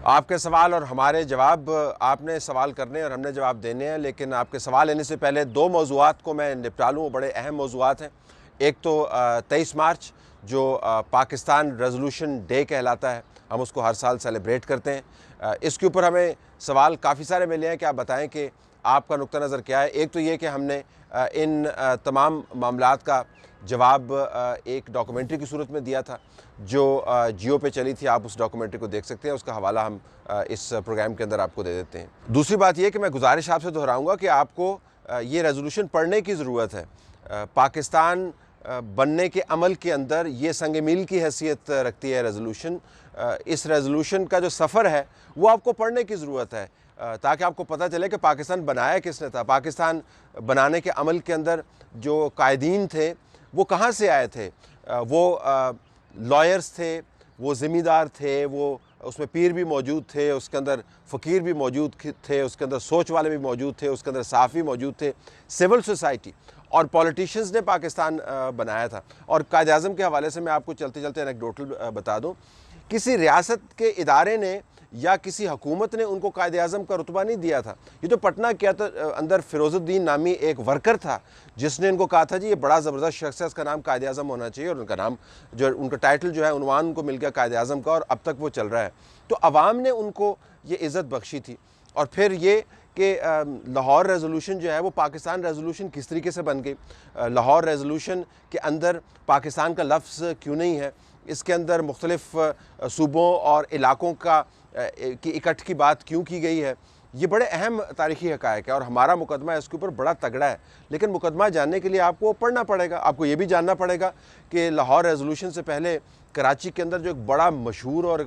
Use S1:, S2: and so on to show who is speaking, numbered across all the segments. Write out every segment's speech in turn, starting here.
S1: आपके सवाल और हमारे जवाब, आपने सवाल करने और हमने जवाब देने हैं, लेकिन आपके सवाल लेने से पहले दो मौज़ूआत को मैं निपटा लूँ। बड़े अहम मौज़ूआत हैं। एक तो 23 मार्च जो पाकिस्तान रेजोल्यूशन डे कहलाता है, हम उसको हर साल सेलिब्रेट करते हैं। इसके ऊपर हमें सवाल काफ़ी सारे मिले हैं कि आप बताएं कि आपका नुक्ता नज़र क्या है। एक तो ये कि हमने इन तमाम मामलात का जवाब एक डॉक्यूमेंट्री की सूरत में दिया था जो जियो पे चली थी। आप उस डॉक्यूमेंट्री को देख सकते हैं, उसका हवाला हम इस प्रोग्राम के अंदर आपको दे देते हैं। दूसरी बात यह कि मैं गुजारिश आपसे दोहराऊंगा कि आपको ये रेजोल्यूशन पढ़ने की ज़रूरत है। पाकिस्तान बनने के अमल के अंदर ये संग मील की हैसियत रखती है रेजोल्यूशन। इस रेजोल्यूशन का जो सफ़र है वो आपको पढ़ने की ज़रूरत है ताकि आपको पता चले कि पाकिस्तान बनाया किसने था। पाकिस्तान बनाने के अमल के अंदर जो कायदीन थे वो कहाँ से आए थे। वो लॉयर्स थे, वो ज़मींदार थे, वो उसमें पीर भी मौजूद थे, उसके अंदर फ़कीर भी मौजूद थे, उसके अंदर सोच वाले भी मौजूद थे, उसके अंदर साफ़ी मौजूद थे। सिविल सोसाइटी और पॉलिटिशियंस ने पाकिस्तान बनाया था। और कायद आज़म के हवाले से मैं आपको चलते चलते एनेक्डोटल बता दूँ, किसी रियासत के इदारे ने या किसी हुकूमत ने उनको कायद आज़म का रुतबा नहीं दिया था। ये तो पटना क्या था, अंदर फ़िरोज़ुद्दीन नामी एक वर्कर था जिसने इनको कहा था जी ये बड़ा ज़बरदस्त शख्स है, इसका नाम कायद आज़म होना चाहिए। और उनका नाम जो उनका टाइटल जो है, उन्वान उनको मिल गया कायद आज़म का, और अब तक वो चल रहा है। तो अवाम ने उनको ये इज़्ज़त बख्शी थी। और फिर ये कि लाहौर रेजोल्यूशन जो है वो पाकिस्तान रेजोल्यूशन किस तरीके से बन गई। लाहौर रेजोल्यूशन के अंदर पाकिस्तान का लफ्ज़ क्यों नहीं है, इसके अंदर मुख्तलिफ़ सूबों और इलाकों की इकट्ठ की बात क्यों की गई है। ये बड़े अहम तारीख़ी हक़ाइक़ है और हमारा मुकदमा इसके ऊपर बड़ा तगड़ा है। लेकिन मुकदमा जानने के लिए आपको पढ़ना पड़ेगा। आपको ये भी जानना पड़ेगा कि लाहौर रेजोल्यूशन से पहले कराची के अंदर जो एक बड़ा मशहूर और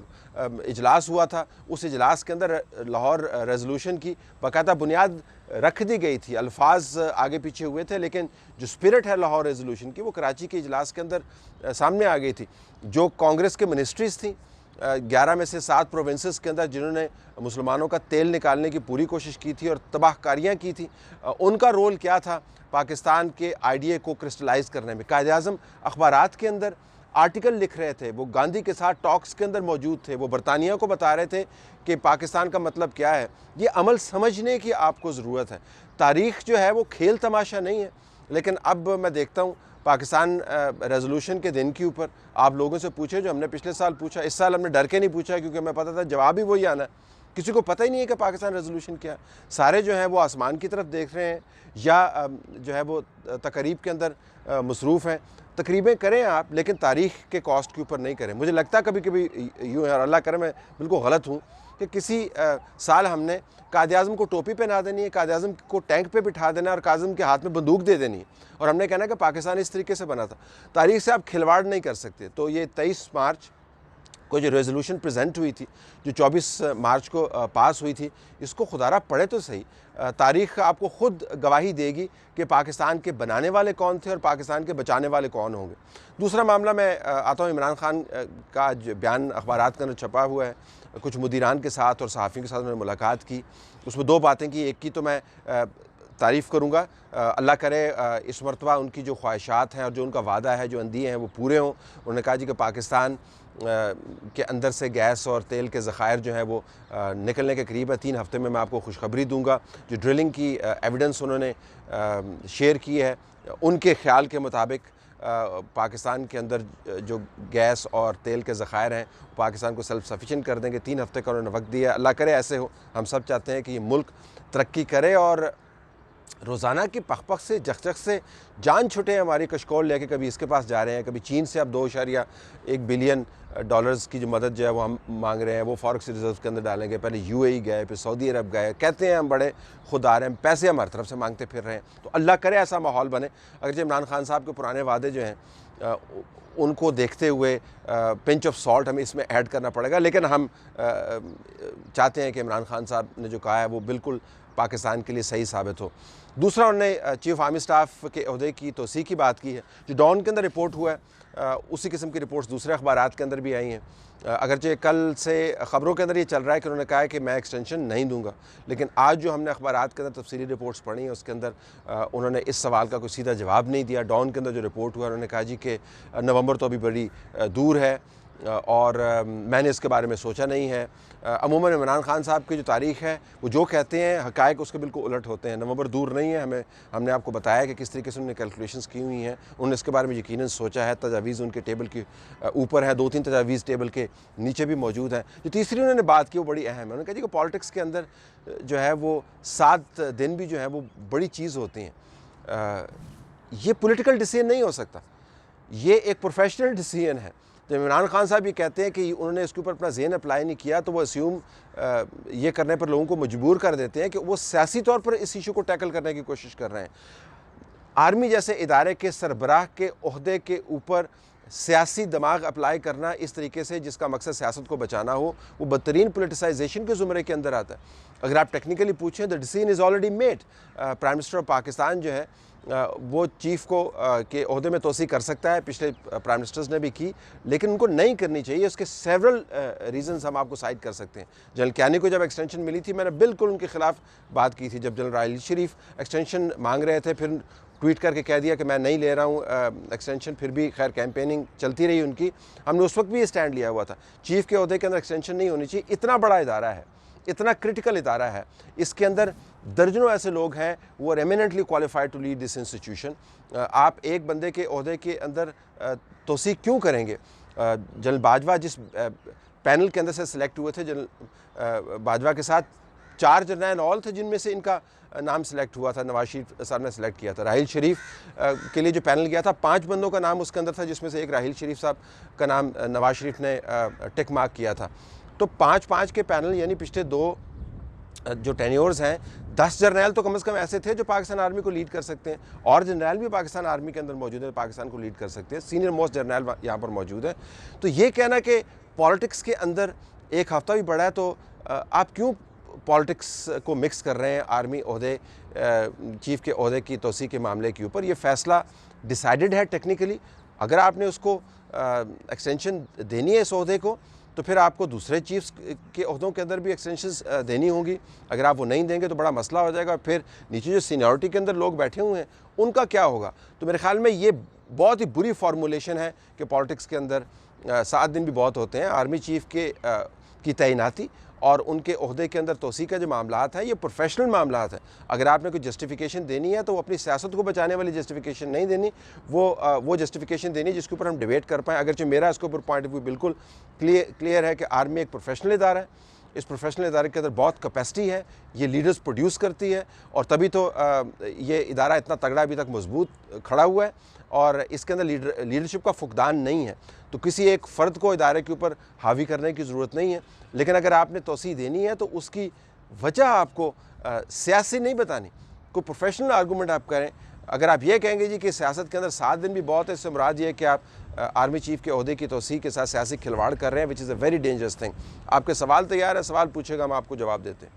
S1: इजलास हुआ था, उस इजलास के अंदर लाहौर रेजोल्यूशन की बाकायदा बुनियाद रख दी गई थी। अल्फाज आगे पीछे हुए थे, लेकिन जो स्पिरिट है लाहौर रेजोल्यूशन की वो कराची के इजलास के अंदर सामने आ गई थी। जो कांग्रेस के मिनिस्ट्रीज़ थी 11 में से 7 प्रोविंसेस के अंदर, जिन्होंने मुसलमानों का तेल निकालने की पूरी कोशिश की थी और तबाहकारियाँ की थी, उनका रोल क्या था पाकिस्तान के आइडिया को क्रिस्टलाइज करने में। कायद आज़म अखबारात के अंदर आर्टिकल लिख रहे थे, वो गांधी के साथ टॉक्स के अंदर मौजूद थे, वो बरतानिया को बता रहे थे कि पाकिस्तान का मतलब क्या है। ये अमल समझने की आपको ज़रूरत है। तारीख़ जो है वो खेल तमाशा नहीं है। लेकिन अब मैं देखता हूँ पाकिस्तान रेजोल्यूशन के दिन के ऊपर आप लोगों से पूछे जो हमने पिछले साल पूछा, इस साल हमने डर के नहीं पूछा क्योंकि हमें पता था जवाब ही वही आना है। किसी को पता ही नहीं है कि पाकिस्तान रेजोल्यूशन क्या है। सारे जो हैं वो आसमान की तरफ देख रहे हैं या जो है वो तकरीब के अंदर मसरूफ़ हैं। तकरीबें करें आप, लेकिन तारीख़ के कॉस्ट के ऊपर नहीं करें। मुझे लगता कभी कभी यूँ है, और अल्लाह करे मैं बिल्कुल गलत हूँ, कि किसी साल हमने कायद आज़म को टोपी पहना देनी है, कायद आज़म को टैंक पे बिठा देना है और कायद आज़म के हाथ में बंदूक दे देनी है और हमने कहना कि पाकिस्तान इस तरीके से बना था। तारीख़ से आप खिलवाड़ नहीं कर सकते। तो ये 23 मार्च को जो रेजोल्यूशन प्रेजेंट हुई थी, जो 24 मार्च को पास हुई थी, इसको खुदारा पढ़े तो सही। तारीख़ आपको ख़ुद गवाही देगी कि पाकिस्तान के बनाने वाले कौन थे और पाकिस्तान के बचाने वाले कौन होंगे। दूसरा मामला, मैं आता हूँ इमरान खान का जो बयान अखबारात के अंदर छपा हुआ है, कुछ मुदीरान के साथ और सहाफ़ियों के साथ उन्होंने मुलाकात की। उसमें 2 बातें की। एक की तो मैं तारीफ़ करूँगा, अल्लाह करे इस मरतबा उनकी जो ख्वाहिशात हैं और जो उनका वादा है, जो अंदिए हैं, वो पूरे हों। उन्होंने कहा जी कि पाकिस्तान के अंदर से गैस और तेल के ज़ख़ायर जो है वो निकलने के करीब है। 3 हफ़्ते में मैं आपको खुशखबरी दूंगा। जो ड्रिलिंग की एविडेंस उन्होंने शेयर की है, उनके ख़्याल के मुताबिक पाकिस्तान के अंदर जो गैस और तेल के ज़ख़ायर हैं पाकिस्तान को सेल्फ सफिशिएंट कर देंगे। 3 हफ़्ते का उन्होंने वक्त दिया। अल्लाह करे ऐसे हो। हम सब चाहते हैं कि ये मुल्क तरक्की करे और रोज़ाना की पख से जख से जान छुटे हमारी। कशकोल लेके कभी इसके पास जा रहे हैं, कभी चीन से अब 2.1 बिलियन डॉलर्स की जो मदद जो है वो हम मांग रहे हैं, वो फॉरेक्स रिजर्व के अंदर डालेंगे। पहले यूएई गए, फिर सऊदी अरब गए, कहते हैं हम बड़े खुददार हैं, पैसे हमारी तरफ से मांगते फिर रहे हैं। तो अल्लाह करे ऐसा माहौल बने। अगर इमरान खान साहब के पुराने वादे जो हैं उनको देखते हुए पिंच ऑफ सॉल्ट हमें इसमें ऐड करना पड़ेगा। लेकिन हम चाहते हैं कि इमरान खान साहब ने जो कहा है वो बिल्कुल पाकिस्तान के लिए सही साबित हो। दूसरा, उन्होंने चीफ आर्मी स्टाफ के अहदे की तोसी की बात की है। जो डॉन के अंदर रिपोर्ट हुआ है उसी किस्म की रिपोर्ट्स दूसरे अखबारात के अंदर भी आई हैं। अगरचे कल से ख़बरों के अंदर ये चल रहा है कि उन्होंने कहा है कि मैं एक्सटेंशन नहीं दूंगा, लेकिन आज जो हमने अखबारात के अंदर तफसीली रिपोर्ट्स पढ़ी हैं उसके अंदर उन्होंने इस सवाल का कोई सीधा जवाब नहीं दिया। डॉन के अंदर जो रिपोर्ट हुआ उन्होंने कहा जी कि नवंबर तो अभी बड़ी दूर है, और मैंने इसके बारे में सोचा नहीं है। अमूमन इमरान खान साहब की जो तारीख़ है वो जो कहते हैं हक़ाइक़ उसके बिल्कुल उलट होते हैं। नवंबर दूर नहीं है, हमने आपको बताया कि किस तरीके से उन्होंने कैलकुलेशंस की हुई हैं। उन्होंने इसके बारे में यकीनन सोचा है। तजावीज़ उनके टेबल के ऊपर है, 2-3 तजावीज़ टेबल के नीचे भी मौजूद हैं। जो तीसरी उन्होंने बात की वो बड़ी अहम है। उन्होंने कहा जी कि पॉलिटिक्स के अंदर जो है वो 7 दिन भी जो है वो बड़ी चीज़ होती हैं। ये पॉलिटिकल डिसीजन नहीं हो सकता, ये एक प्रोफेशनल डिसीजन है। जब इमरान खान साहब ये कहते हैं कि उन्होंने इसके ऊपर अपना ज़हन अप्लाई नहीं किया, तो वो अस्यूम ये करने पर लोगों को मजबूर कर देते हैं कि वो सियासी तौर पर इस इशू को टैकल करने की कोशिश कर रहे हैं। आर्मी जैसे इदारे के सरबराह के ओहदे के ऊपर सियासी दिमाग अप्लाई करना इस तरीके से जिसका मकसद सियासत को बचाना हो, वो बदतरीन पोलिटिसाइजेशन के ज़ुमरे के अंदर आता है। अगर आप टेक्निकली पूछें तो decision is already made. Prime minister of Pakistan जो है वो चीफ़ को के ओहदे में तोसी कर सकता है, पिछले प्राइम मिनिस्टर्स ने भी की, लेकिन उनको नहीं करनी चाहिए। उसके सेवरल रीज़न्स हम आपको साइड कर सकते हैं। जनरल कियानी को जब एक्सटेंशन मिली थी, मैंने बिल्कुल उनके खिलाफ बात की थी। जब जनरल राहिल शरीफ एक्सटेंशन मांग रहे थे, फिर ट्वीट करके कह दिया कि मैं नहीं ले रहा हूँ एक्सटेंशन, फिर भी खैर कैंपेनिंग चलती रही उनकी। हमने उस वक्त भी ये स्टैंड लिया हुआ था, चीफ़ के ओहदे के अंदर एक्सटेंशन नहीं होनी चाहिए। इतना बड़ा इदारा है, इतना क्रिटिकल इदारा है, इसके अंदर दर्जनों ऐसे लोग हैं वो eminently qualified to lead this institution. आप एक बंदे के ओहदे के अंदर तोसी क्यों करेंगे? जनरल बाजवा जिस पैनल के अंदर से सिलेक्ट हुए थे, जनरल बाजवा के साथ 4 जर्नैल ऑल थे जिनमें से इनका नाम सेलेक्ट हुआ था, नवाज शरीफ साहब ने सेलेक्ट किया था। राहिल शरीफ के लिए जो पैनल गया था, 5 बंदों का नाम उसके अंदर था, जिसमें से एक राहिल शरीफ साहब का नाम नवाज शरीफ ने टिक मार्क किया था। तो 5-5 के पैनल, यानी पिछले 2 जो टेन्योर्स हैं, 10 जर्नैल तो कम से कम ऐसे थे जो पाकिस्तान आर्मी को लीड कर सकते हैं, और जर्नैल भी पाकिस्तान आर्मी के अंदर मौजूद है, पाकिस्तान को लीड कर सकते हैं। सीनियर मोस्ट जर्नैल यहाँ पर मौजूद है। तो ये कहना कि पॉलिटिक्स के अंदर एक हफ्ता भी बड़ा है, तो आप क्यों पॉलिटिक्स को मिक्स कर रहे हैं आर्मी ओहदे, चीफ़ के ओहदे की तोसी के मामले के ऊपर? ये फ़ैसला डिसाइडेड है टेक्निकली। अगर आपने उसको एक्सटेंशन देनी है इस ओहदे को, तो फिर आपको दूसरे चीफ्स के ओहदों के अंदर भी एक्सटेंशंस देनी होंगी। अगर आप वो नहीं देंगे तो बड़ा मसला हो जाएगा। फिर नीचे जो सीनियरिटी के अंदर लोग बैठे हुए हैं उनका क्या होगा? तो मेरे ख्याल में ये बहुत ही बुरी फार्मूलेशन है कि पॉलिटिक्स के अंदर 7 दिन भी बहुत होते हैं। आर्मी चीफ़ की तैनाती और उनके ओहदे के अंदर तोसी का जो मामलात है, ये प्रोफेशनल मामलात है। अगर आपने कोई जस्टिफिकेशन देनी है तो वो अपनी सियासत को बचाने वाली जस्टिफिकेशन नहीं देनी, वो जस्टिफिकेशन देनी जिसके ऊपर हम डिबेट कर पाएँ। अगरचे मेरा इसके ऊपर पॉइंट ऑफ व्यू बिल्कुल क्लियर है कि आर्मी एक प्रोफेशनल इदारा है। इस प्रोफेशनल इदारे के अंदर बहुत कैपेसिटी है, ये लीडर्स प्रोड्यूस करती है, और तभी तो ये इदारा इतना तगड़ा अभी तक मजबूत खड़ा हुआ है, और इसके अंदर लीडरशिप का फुकदान नहीं है। तो किसी एक फ़र्द को इदारे के ऊपर हावी करने की ज़रूरत नहीं है। लेकिन अगर आपने तोसी देनी है तो उसकी वजह आपको सियासी नहीं बतानी, कोई प्रोफेशनल आर्गूमेंट आप करें। अगर आप ये कहेंगे जी कि सियासत के अंदर 7 दिन भी बहुत है, इससे मुराद ये है कि आप आर्मी चीफ़ के ओहदे की तोसी के साथ सियासी खिलवाड़ कर रहे हैं, which is a very dangerous thing. आपके सवाल तैयार है, सवाल पूछेगा, हम आपको जवाब देते हैं।